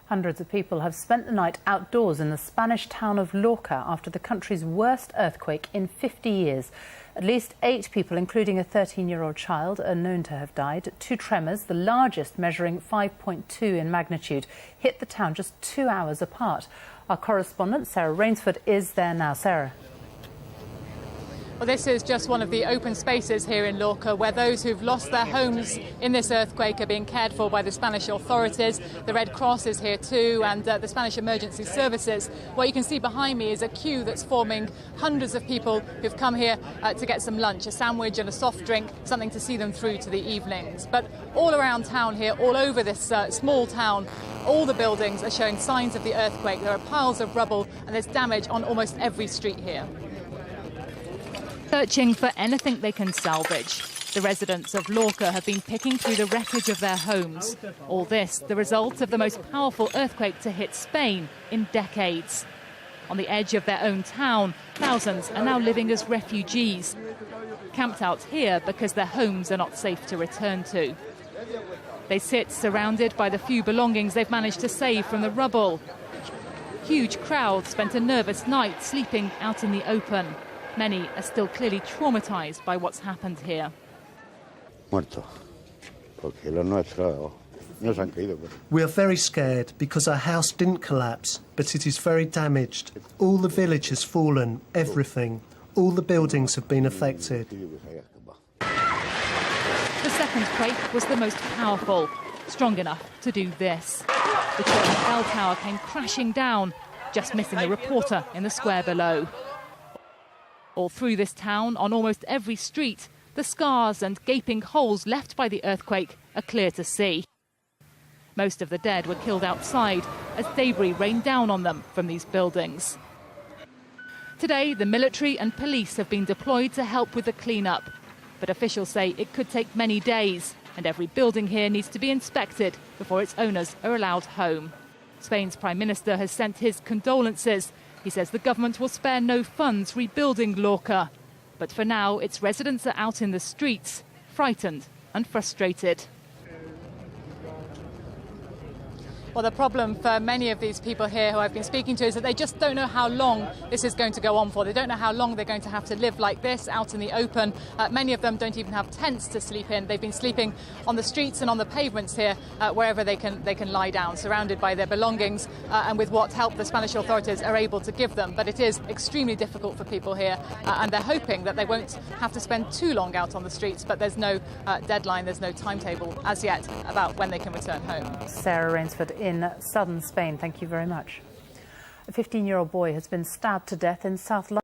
Hundreds of people have spent the night outdoors in the Spanish town of Lorca after the country's worst earthquake in 50 years. At least 8 people, including a 13-year-old child, are known to have died. 2 tremors, the largest measuring 5.2 in magnitude, hit the town just 2 hours apart. Our correspondent, Sarah Rainsford, is there now. Sarah. Well, this is just one of the open spaces here in Lorca where those who've lost their homes in this earthquake are being cared for by the Spanish authorities. The Red Cross is here too, and the Spanish Emergency Services. What you can see behind me is a queue that's forming, hundreds of people who've come here to get some lunch, a sandwich and a soft drink, something to see them through to the evenings. But all around town here, all over this small town, all the buildings are showing signs of the earthquake. There are piles of rubble and there's damage on almost every street here. Searching for anything they can salvage. The residents of Lorca have been picking through the wreckage of their homes. All this, the result of the most powerful earthquake to hit Spain in decades. On the edge of their own town, thousands are now living as refugees, camped out here because their homes are not safe to return to. They sit surrounded by the few belongings they've managed to save from the rubble. Huge crowds spent a nervous night sleeping out in the open. Many are still clearly traumatised by what's happened here. We are very scared because our house didn't collapse, but it is very damaged. All the village has fallen, everything. All the buildings have been affected. The second quake was the most powerful, strong enough to do this. The church bell tower came crashing down, just missing a reporter in the square below. All through this town, on almost every street, the scars and gaping holes left by the earthquake are clear to see. Most of the dead were killed outside as debris rained down on them from these buildings. Today, the military and police have been deployed to help with the clean-up. But officials say it could take many days, and every building here needs to be inspected before its owners are allowed home. Spain's Prime Minister has sent his condolences. He says the government will spare no funds rebuilding Lorca. But for now, its residents are out in the streets, frightened and frustrated. Well, the problem for many of these people here who I've been speaking to is that they just don't know how long this is going to go on for. They don't know how long they're going to have to live like this, out in the open. Many of them don't even have tents to sleep in. They've been sleeping on the streets and on the pavements here, wherever they can lie down, surrounded by their belongings and with what help the Spanish authorities are able to give them. But it is extremely difficult for people here, and they're hoping that they won't have to spend too long out on the streets. But there's no deadline, there's no timetable as yet about when they can return home. Sarah Rainsford in southern Spain. Thank you very much. A 15-year-old boy has been stabbed to death in South London.